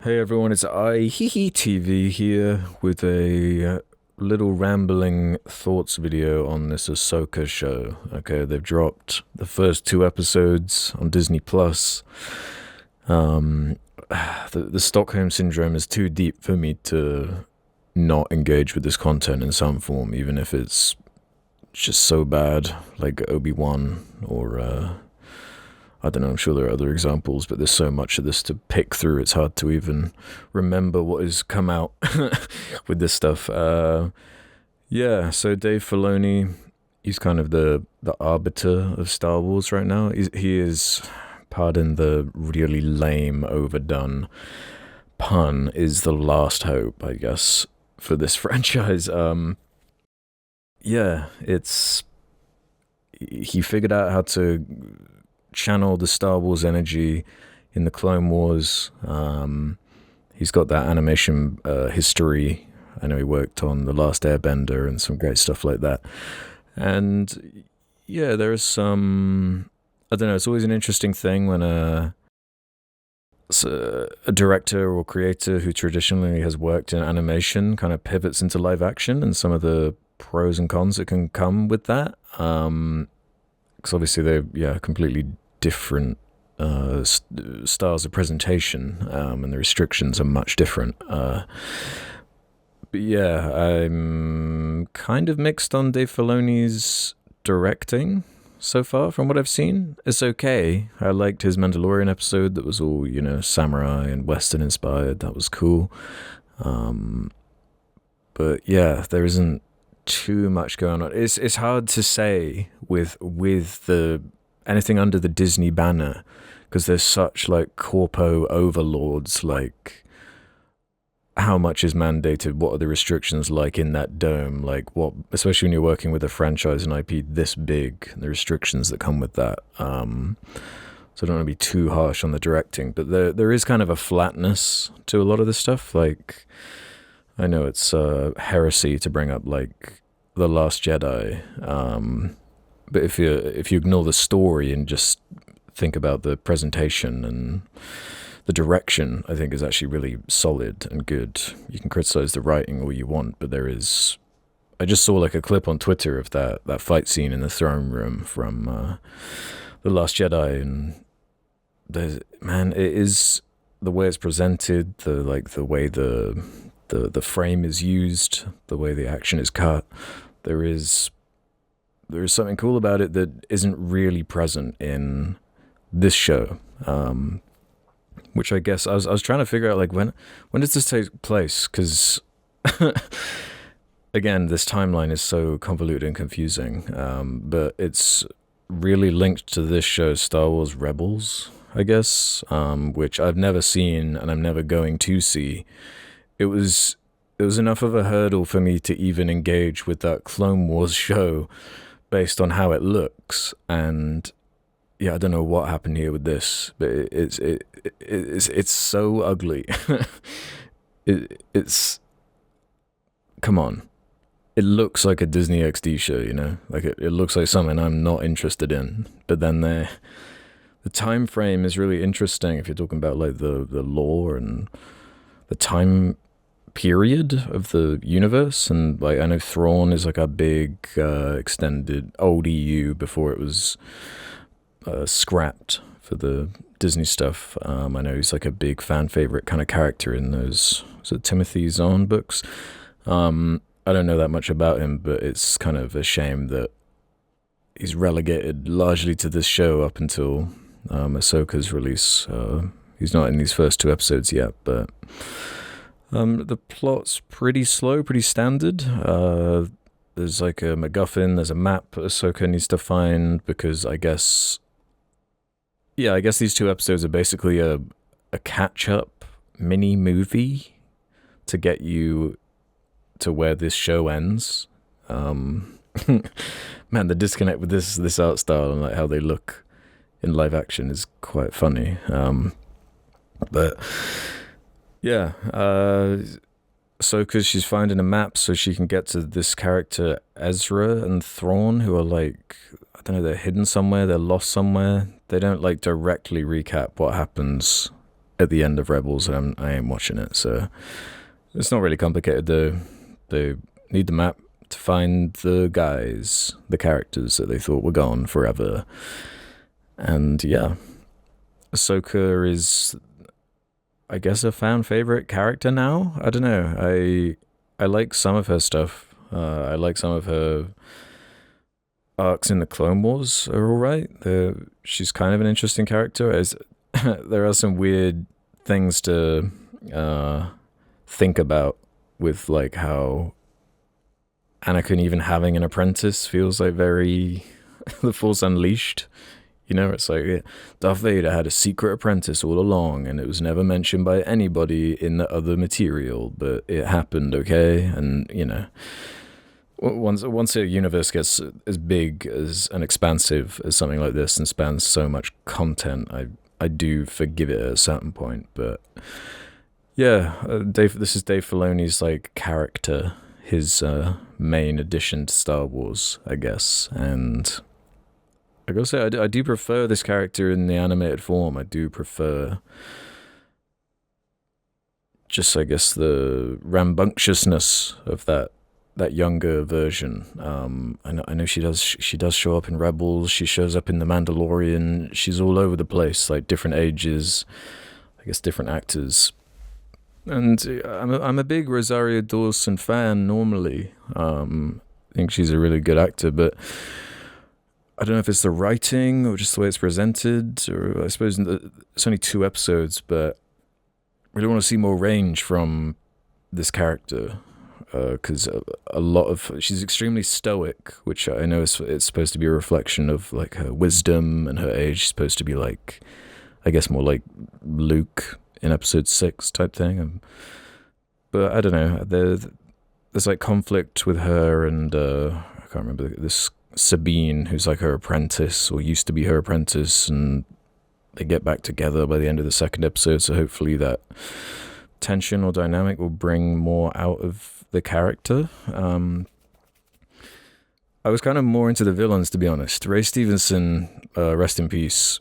Hey everyone, it's TV here with a little rambling thoughts video on this Ahsoka show. Okay, they've dropped the first two episodes on Disney Plus. Um, the Stockholm syndrome is too deep for me to not engage with this content in some form, even if it's just so bad, like Obi-Wan or I don't know, I'm sure there are other examples, but there's so much of this to pick through, it's hard to even remember what has come out with this stuff. Yeah, so Dave Filoni, he's kind of the arbiter of Star Wars right now. He is, pardon the really lame, overdone pun, is the last hope, I guess, for this franchise. Yeah, it's... He figured out how to channel the Star Wars energy in the Clone Wars. He's got that animation history. I know he worked on The Last Airbender and some great stuff like that. And yeah, there's some... I don't know, it's always an interesting thing when a director or creator who traditionally has worked in animation kind of pivots into live action and some of the pros and cons that can come with that. Because obviously they're completely different styles of presentation, and the restrictions are much different. But yeah, I'm kind of mixed on Dave Filoni's directing so far from what I've seen. It's okay. I liked his Mandalorian episode that was all, samurai and Western inspired. That was cool. But yeah, there isn't too much going on. It's hard to say with the anything under the Disney banner because there's such like corpo overlords, like how much is mandated, what are the restrictions like in that dome, like what, especially when you're working with a franchise and IP this big, the restrictions that come with that. So I don't want to be too harsh on the directing, but there is kind of a flatness to a lot of this stuff. Like, I know it's heresy to bring up like The Last Jedi, but if you ignore the story and just think about the presentation and the direction, I think is actually really solid and good. You can criticize the writing all you want, but there is... I just saw like a clip on Twitter of that fight scene in the throne room from The Last Jedi, and it is the way it's presented, the way the frame is used, the way the action is cut. There is something cool about it that isn't really present in this show. Which I guess I was trying to figure out, like, when does this take place? Because again, this timeline is so convoluted and confusing. But it's really linked to this show, Star Wars Rebels, I guess, which I've never seen and I'm never going to see. It was enough of a hurdle for me to even engage with that Clone Wars show based on how it looks. And yeah, I don't know what happened here with this, but it's so ugly. It's come on. It looks like a Disney XD show, like it looks like something I'm not interested in. But then the time frame is really interesting if you're talking about like the lore and the time period of the universe. And like I know Thrawn is like a big extended old EU before it was scrapped for the Disney stuff. I know he's like a big fan favorite kind of character in those Timothy Zahn books. I don't know that much about him, but it's kind of a shame that he's relegated largely to this show up until Ahsoka's release. He's not in these first two episodes yet, but the plot's pretty slow, pretty standard. There's like a MacGuffin, there's a map Ahsoka needs to find, because I guess these two episodes are basically a catch-up mini-movie to get you to where this show ends. Man, the disconnect with this art style and like how they look in live action is quite funny. But yeah, so because she's finding a map so she can get to this character Ezra and Thrawn, who are like, I don't know, they're hidden somewhere, they're lost somewhere. They don't like directly recap what happens at the end of Rebels, and I ain't watching it. So it's not really complicated. They need the map to find the guys, the characters that they thought were gone forever. And yeah, Ahsoka is, I guess, a fan favorite character now. I don't know. I like some of her stuff. I like some of her arcs in the Clone Wars are all right. She's kind of an interesting character. There are some weird things to think about with like how Anakin even having an apprentice feels like very the Force Unleashed. You know, it's like Darth Vader had a secret apprentice all along, and it was never mentioned by anybody in the other material, but it happened, okay? And, you know, once a universe gets as big as and expansive as something like this and spans so much content, I do forgive it at a certain point. But yeah, this is Dave Filoni's like character, his main addition to Star Wars, I guess. And I gotta say, I do prefer this character in the animated form. I do prefer just, I guess, the rambunctiousness of that younger version. I know she does show up in Rebels. She shows up in The Mandalorian. She's all over the place, like different ages, I guess different actors. And I'm a big Rosario Dawson fan normally. I think she's a really good actor, but I don't know if it's the writing or just the way it's presented, or I suppose it's only 2 episodes, but I really want to see more range from this character. Because a lot of she's extremely stoic, which I know it's supposed to be a reflection of like her wisdom and her age. She's supposed to be like, I guess, more like Luke in episode 6 type thing. But I don't know. There's like conflict with her and I can't remember this Sabine, who's like her apprentice or used to be her apprentice, and they get back together by the end of the 2nd episode. So hopefully that tension or dynamic will bring more out of the character. I was kind of more into the villains, to be honest. Ray Stevenson, rest in peace.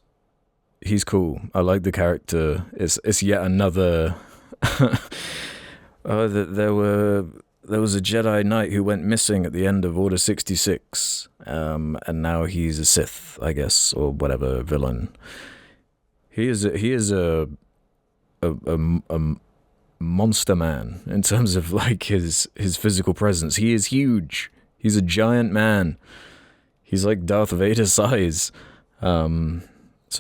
He's cool. I like the character. It's yet another. There was a Jedi Knight who went missing at the end of Order 66, and now he's a Sith, I guess, or whatever villain. He is a monster man in terms of like his physical presence. He is huge. He's a giant man. He's like Darth Vader size. So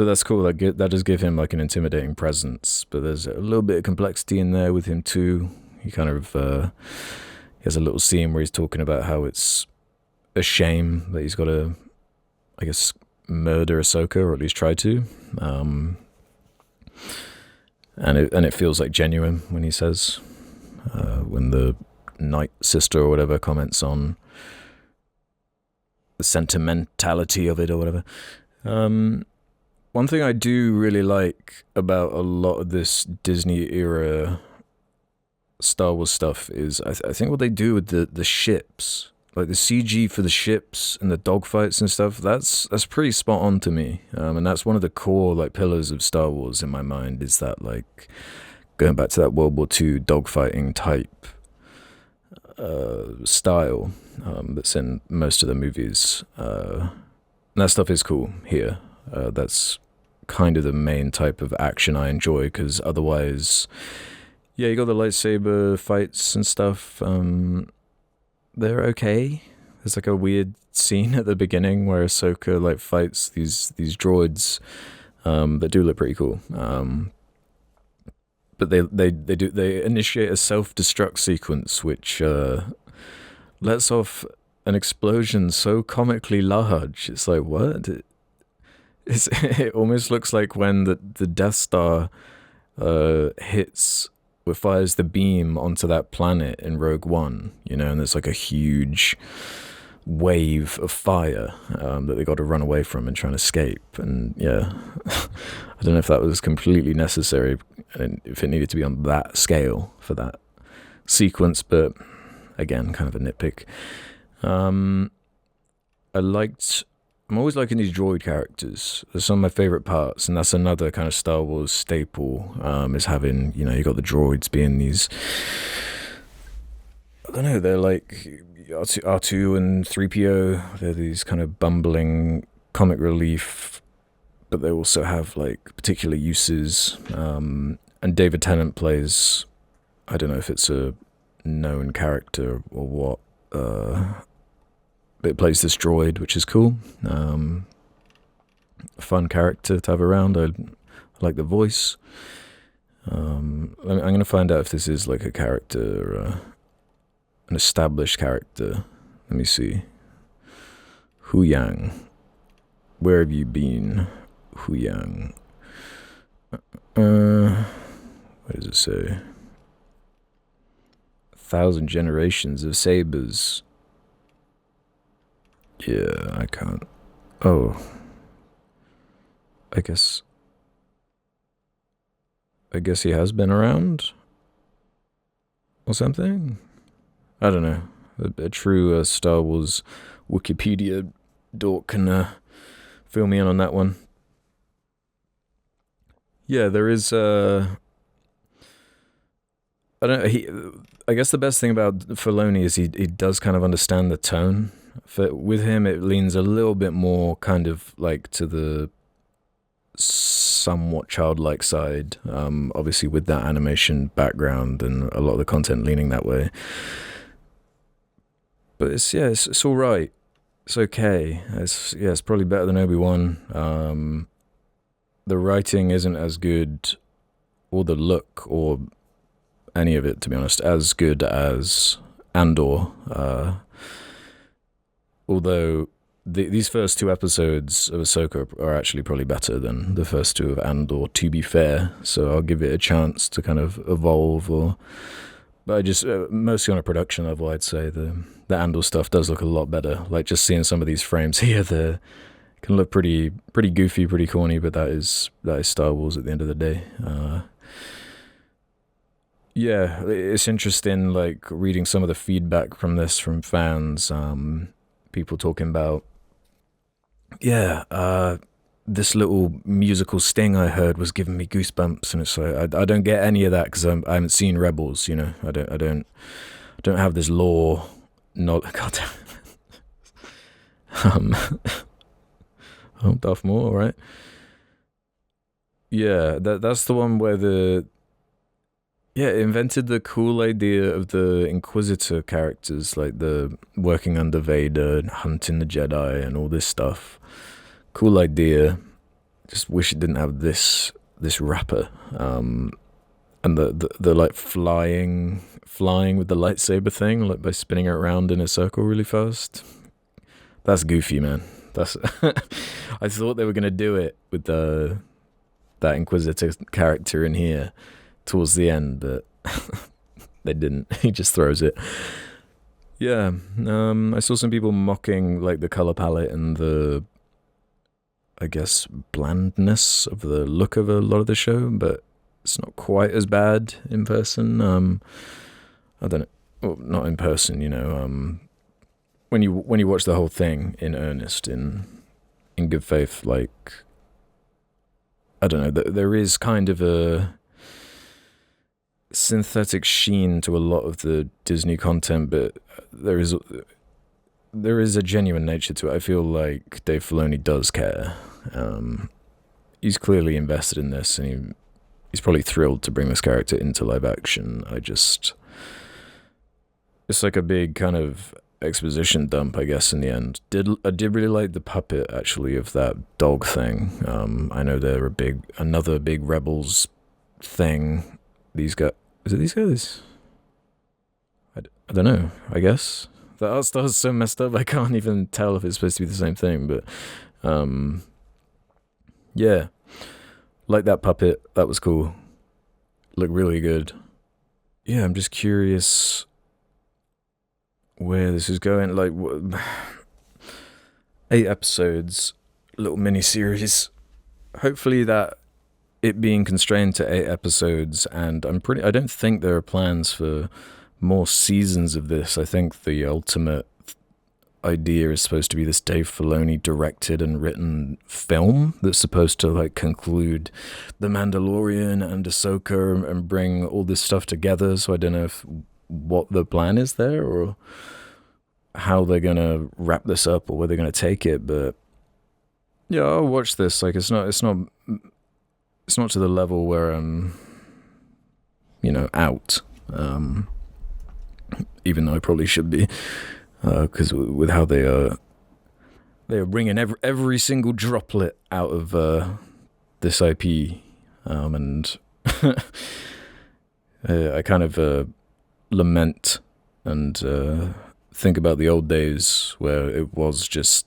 that's cool. That does give him like an intimidating presence. But there's a little bit of complexity in there with him too. He kind of he has a little scene where he's talking about how it's a shame that he's got to, I guess, murder Ahsoka, or at least try to. And it feels like genuine when he says, when the Night Sister or whatever comments on the sentimentality of it or whatever. One thing I do really like about a lot of this Disney era Star Wars stuff is I think what they do with the ships, like the CG for the ships and the dogfights and stuff, that's pretty spot on to me. And that's one of the core like pillars of Star Wars in my mind, is that like going back to that World War II dogfighting type style that's in most of the movies. And that stuff is cool here. That's kind of the main type of action I enjoy, because otherwise, yeah, you got the lightsaber fights and stuff. They're okay. There's like a weird scene at the beginning where Ahsoka like fights these droids that do look pretty cool. But they initiate a self-destruct sequence which lets off an explosion so comically large. It's like, what? It almost looks like when the Death Star hits or fires the beam onto that planet in Rogue One, you know, and there's like a huge wave of fire that they got to run away from and try and escape. And yeah, I don't know if that was completely necessary and if it needed to be on that scale for that sequence, but again, kind of a nitpick. I liked I'm always liking these droid characters. They're some of my favorite parts, and that's another kind of Star Wars staple. Is having, you got the droids being these. I don't know. They're like R2 and 3PO. They're these kind of bumbling comic relief, but they also have like particular uses. And David Tennant plays. I don't know if it's a known character or what. But it plays this droid, which is cool. A fun character to have around. I like the voice. I'm going to find out if this is like a character, an established character. Let me see. Hu Yang. Where have you been, Hu Yang? What does it say? 1,000 generations of sabers. Yeah, I can't. Oh. I guess he has been around? Or something? I don't know. A true Star Wars Wikipedia dork can fill me in on that one. Yeah, there is. I don't know. I guess the best thing about Filoni is he does kind of understand the tone. With him, it leans a little bit more kind of like to the somewhat childlike side. Obviously, with that animation background and a lot of the content leaning that way. But it's all right. It's okay. It's probably better than Obi-Wan. The writing isn't as good, or the look, or any of it, to be honest, as good as Andor. Although these first two episodes of Ahsoka are actually probably better than the first two of Andor, to be fair. So I'll give it a chance to kind of evolve. But I just, mostly on a production level, I'd say the Andor stuff does look a lot better. Like just seeing some of these frames here, they can look pretty goofy, pretty corny, but that is Star Wars at the end of the day. Yeah, it's interesting, like reading some of the feedback from this from fans. People talking about, this little musical sting I heard was giving me goosebumps, and it's like I don't get any of that because I haven't seen Rebels. I don't have this lore. Not God. Darth Maul, right? Yeah, that's the one where it invented the cool idea of the Inquisitor characters, like the working under Vader and hunting the Jedi and all this stuff. Cool idea. Just wish it didn't have this rapper. And the like flying with the lightsaber thing, like by spinning it around in a circle really fast. That's goofy, man. That's I thought they were gonna do it with that Inquisitor character in here towards the end, but they didn't. He just throws it. Yeah, I saw some people mocking like the color palette and the, I guess, blandness of the look of a lot of the show, but it's not quite as bad in person. I don't know, well, not in person, when you watch the whole thing in earnest, in good faith, like, I don't know, there is kind of a synthetic sheen to a lot of the Disney content, but there is a genuine nature to it. I feel like Dave Filoni does care. He's clearly invested in this, and he's probably thrilled to bring this character into live action. It's like a big kind of exposition dump, I guess, in the end. I did really like the puppet, actually, of that dog thing. I know they're another big Rebels thing. Is it these guys? I don't know, I guess. The art style is so messed up, I can't even tell if it's supposed to be the same thing, but yeah. Like that puppet, that was cool. Looked really good. Yeah, I'm just curious where this is going. Like, 8 episodes, little mini-series. Hopefully that it being constrained to 8 episodes, and I don't think there are plans for more seasons of this. I think the ultimate idea is supposed to be this Dave Filoni directed and written film that's supposed to like conclude The Mandalorian and Ahsoka and bring all this stuff together. So I don't know what the plan is there or how they're gonna wrap this up or where they're gonna take it. But yeah, I'll watch this. Like it's not to the level where I'm out. Even though I probably should be. Because with how they are bringing every single droplet out of this IP, and I kind of lament and think about the old days where it was just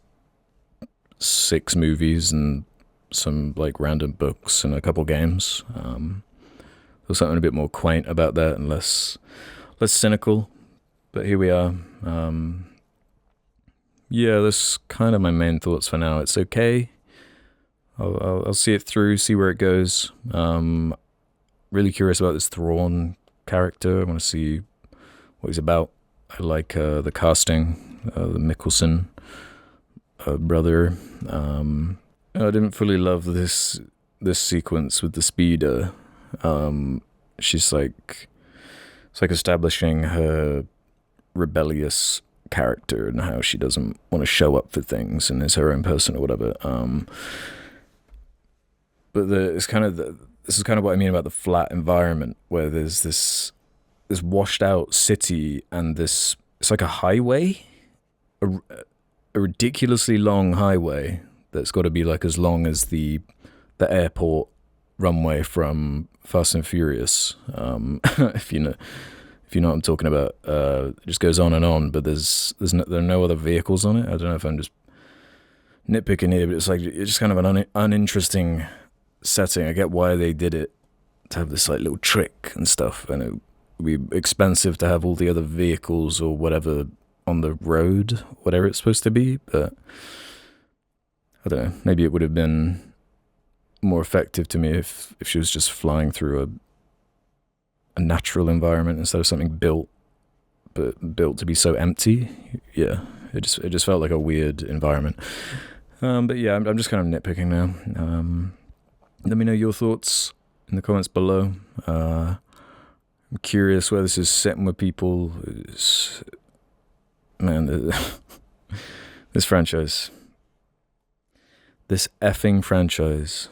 6 movies and some like random books and a couple games. There was something a bit more quaint about that and less cynical. But here we are. Yeah, that's kind of my main thoughts for now. It's okay. I'll see it through, see where it goes. Really curious about this Thrawn character. I want to see what he's about. I like the casting, the Mikkelsen brother. I didn't fully love this sequence with the speeder. She's like, it's like establishing her rebellious character and how she doesn't want to show up for things and is her own person or whatever. But this is kind of what I mean about the flat environment where there's this washed out city and it's like a highway, a ridiculously long highway that's got to be like as long as the airport runway from Fast and Furious. If you know what I'm talking about. It just goes on and on, but there are no other vehicles on it. I don't know if I'm just nitpicking here, but it's just kind of an uninteresting setting. I get why they did it, to have this like little trick and stuff, and it would be expensive to have all the other vehicles or whatever on the road, whatever it's supposed to be, but I don't know, maybe it would have been more effective to me if she was just flying through a natural environment instead of something built to be so empty. Yeah, it just felt like a weird environment. But yeah, I'm just kind of nitpicking now. Let me know your thoughts in the comments below. I'm curious where this is sitting with people. Man, this franchise, this effing franchise.